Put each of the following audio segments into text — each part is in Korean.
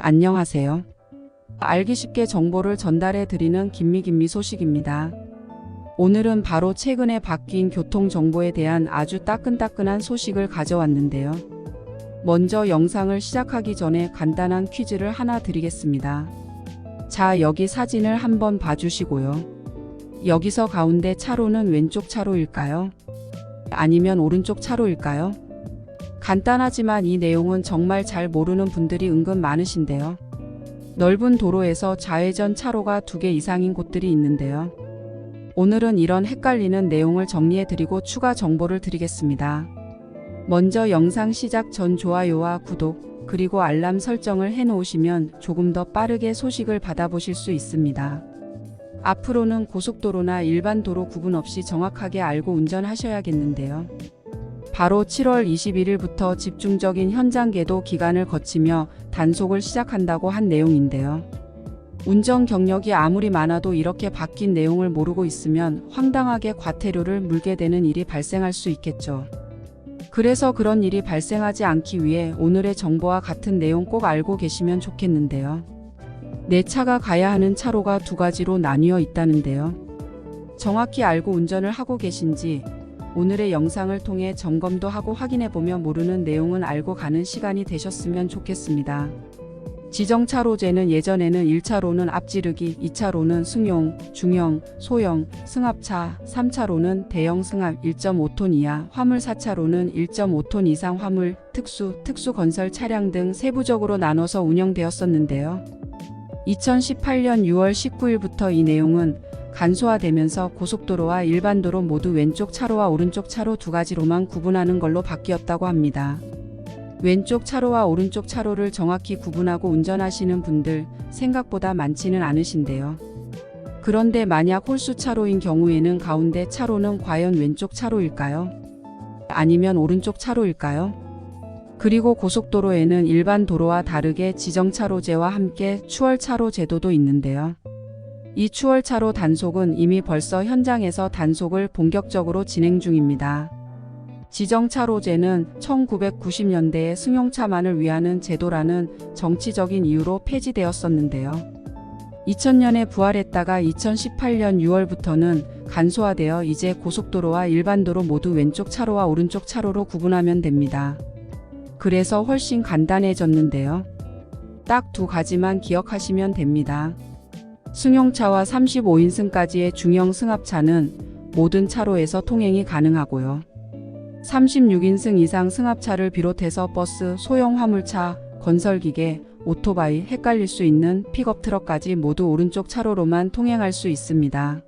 안녕하세요. 알기 쉽게 정보를 전달해 드리는 김미 소식입니다. 오늘은 바로 최근에 바뀐 교통 정보에 대한 아주 따끈따끈한 소식을 가져왔는데요. 먼저 영상을 시작하기 전에 간단한 퀴즈를 하나 드리겠습니다. 자, 여기 사진을 한번 봐주시고요. 여기서 가운데 차로는 왼쪽 차로일까요? 아니면 오른쪽 차로일까요? 간단하지만 이 내용은 정말 잘 모르는 분들이 은근 많으신데요. 넓은 도로에서 좌회전 차로가 2개 이상인 곳들이 있는데요. 오늘은 이런 헷갈리는 내용을 정리해드리고 추가 정보를 드리겠습니다. 먼저 영상 시작 전 좋아요와 구독, 그리고 알람 설정을 해놓으시면 조금 더 빠르게 소식을 받아보실 수 있습니다. 앞으로는 고속도로나 일반 도로 구분 없이 정확하게 알고 운전하셔야겠는데요. 바로 7월 21일부터 집중적인 현장 계도 기간을 거치며 단속을 시작한다고 한 내용인데요. 운전 경력이 아무리 많아도 이렇게 바뀐 내용을 모르고 있으면 황당하게 과태료를 물게 되는 일이 발생할 수 있겠죠. 그래서 그런 일이 발생하지 않기 위해 오늘의 정보와 같은 내용 꼭 알고 계시면 좋겠는데요. 내 차가 가야 하는 차로가 2가지로 나뉘어 있다는데요. 정확히 알고 운전을 하고 계신지 오늘의 영상을 통해 점검도 하고 확인해보며 모르는 내용은 알고 가는 시간이 되셨으면 좋겠습니다. 지정차로제는 예전에는 1차로는 앞지르기, 2차로는 승용, 중형, 소형, 승합차, 3차로는 대형 승합 1.5톤 이하, 화물 4차로는 1.5톤 이상 화물, 특수 건설 차량 등 세부적으로 나눠서 운영되었었는데요. 2018년 6월 19일부터 이 내용은 간소화되면서 고속도로와 일반도로 모두 왼쪽 차로와 오른쪽 차로 2가지로만 구분하는 걸로 바뀌었다고 합니다. 왼쪽 차로와 오른쪽 차로를 정확히 구분하고 운전하시는 분들 생각보다 많지는 않으신데요. 그런데 만약 홀수 차로인 경우에는 가운데 차로는 과연 왼쪽 차로일까요? 아니면 오른쪽 차로일까요? 그리고 고속도로에는 일반 도로와 다르게 지정차로제와 함께 추월차로 제도도 있는데요. 이 추월차로 단속은 이미 벌써 현장에서 단속을 본격적으로 진행 중입니다. 지정차로제는 1990년대에 승용차만을 위하는 제도라는 정치적인 이유로 폐지되었었는데요. 2000년에 부활했다가 2018년 6월부터는 간소화되어 이제 고속도로와 일반도로 모두 왼쪽 차로와 오른쪽 차로로 구분하면 됩니다. 그래서 훨씬 간단해졌는데요. 딱 2가지만 기억하시면 됩니다. 승용차와 35인승까지의 중형 승합차는 모든 차로에서 통행이 가능하고요. 36인승 이상 승합차를 비롯해서 버스, 소형 화물차, 건설기계, 오토바이, 헷갈릴 수 있는 픽업트럭까지 모두 오른쪽 차로로만 통행할 수 있습니다.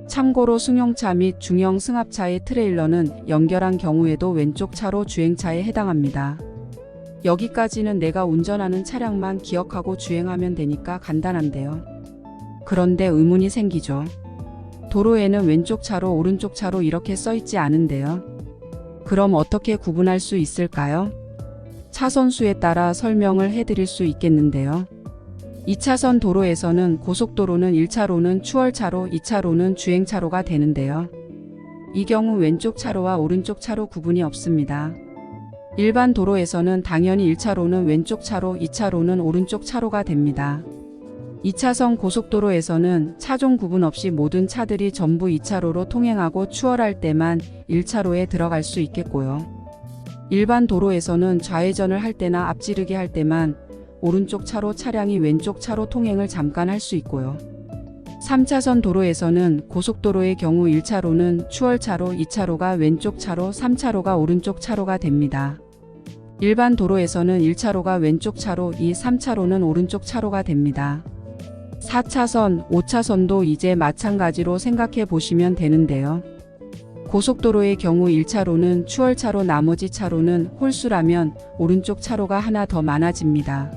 참고로 승용차 및 중형 승합차의 트레일러는 연결한 경우에도 왼쪽 차로 주행차에 해당합니다. 여기까지는 내가 운전하는 차량만 기억하고 주행하면 되니까 간단한데요. 그런데 의문이 생기죠. 도로에는 왼쪽 차로, 오른쪽 차로 이렇게 써있지 않은데요. 그럼 어떻게 구분할 수 있을까요? 차선수에 따라 설명을 해드릴 수 있겠는데요. 2차선 도로에서는 고속도로는 1차로는 추월차로, 2차로는 주행차로가 되는데요. 이 경우 왼쪽 차로와 오른쪽 차로 구분이 없습니다. 일반 도로에서는 당연히 1차로는 왼쪽 차로, 2차로는 오른쪽 차로가 됩니다. 2차선 고속도로에서는 차종 구분 없이 모든 차들이 전부 2차로로 통행하고 추월할 때만 1차로에 들어갈 수 있겠고요. 일반 도로에서는 좌회전을 할 때나 앞지르기 할 때만 오른쪽 차로 차량이 왼쪽 차로 통행을 잠깐 할 수 있고요. 3차선 도로에서는 고속도로의 경우 1차로는 추월차로, 2차로가 왼쪽 차로, 3차로가 오른쪽 차로가 됩니다. 일반 도로에서는 1차로가 왼쪽 차로, 2, 3차로는 오른쪽 차로가 됩니다. 4차선, 5차선도 이제 마찬가지로 생각해 보시면 되는데요. 고속도로의 경우 1차로는 추월차로, 나머지 차로는 홀수라면 오른쪽 차로가 하나 더 많아집니다.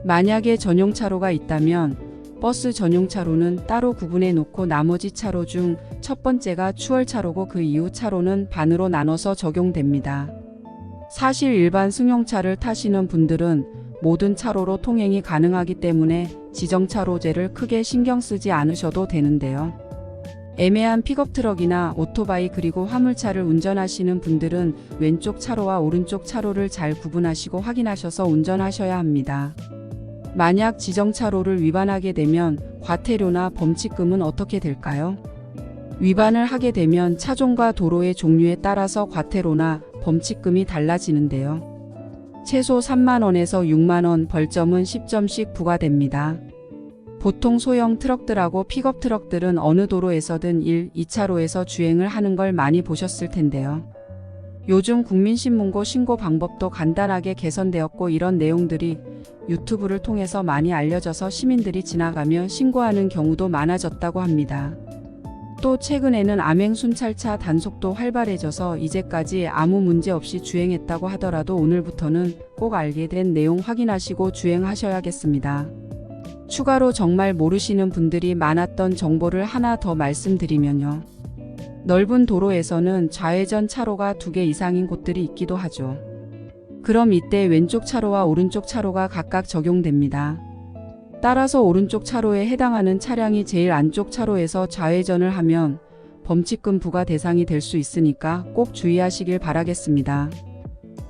만약에 전용차로가 있다면 버스 전용차로는 따로 구분해 놓고 나머지 차로 중 첫 번째가 추월차로고 그 이후 차로는 반으로 나눠서 적용됩니다. 사실 일반 승용차를 타시는 분들은 모든 차로로 통행이 가능하기 때문에 지정차로제를 크게 신경 쓰지 않으셔도 되는데요. 애매한 픽업트럭이나 오토바이 그리고 화물차를 운전하시는 분들은 왼쪽 차로와 오른쪽 차로를 잘 구분하시고 확인하셔서 운전하셔야 합니다. 만약 지정차로를 위반하게 되면 과태료나 범칙금은 어떻게 될까요? 위반을 하게 되면 차종과 도로의 종류에 따라서 과태료나 범칙금이 달라지는데요. 최소 3만 원에서 6만 원, 벌점은 10점씩 부과됩니다. 보통 소형 트럭들하고 픽업 트럭들은 어느 도로에서든 1, 2차로에서 주행을 하는 걸 많이 보셨을 텐데요. 요즘 국민신문고 신고 방법도 간단하게 개선되었고 이런 내용들이 유튜브를 통해서 많이 알려져서 시민들이 지나가며 신고하는 경우도 많아졌다고 합니다. 또 최근에는 암행 순찰차 단속도 활발해져서 이제까지 아무 문제 없이 주행했다고 하더라도 오늘부터는 꼭 알게 된 내용 확인하시고 주행하셔야겠습니다. 추가로 정말 모르시는 분들이 많았던 정보를 하나 더 말씀드리면요. 넓은 도로에서는 좌회전 차로가 2개 이상인 곳들이 있기도 하죠. 그럼 이때 왼쪽 차로와 오른쪽 차로가 각각 적용됩니다. 따라서 오른쪽 차로에 해당하는 차량이 제일 안쪽 차로에서 좌회전을 하면 범칙금 부과 대상이 될 수 있으니까 꼭 주의하시길 바라겠습니다.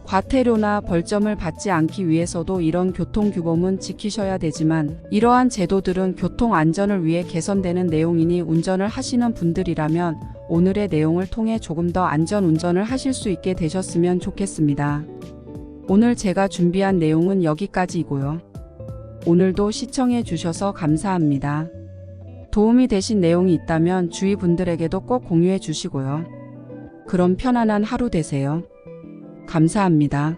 과태료나 벌점을 받지 않기 위해서도 이런 교통규범은 지키셔야 되지만 이러한 제도들은 교통 안전을 위해 개선되는 내용이니 운전을 하시는 분들이라면 오늘의 내용을 통해 조금 더 안전 운전을 하실 수 있게 되셨으면 좋겠습니다. 오늘 제가 준비한 내용은 여기까지이고요. 오늘도 시청해 주셔서 감사합니다. 도움이 되신 내용이 있다면 주위 분들에게도 꼭 공유해 주시고요. 그럼 편안한 하루 되세요. 감사합니다.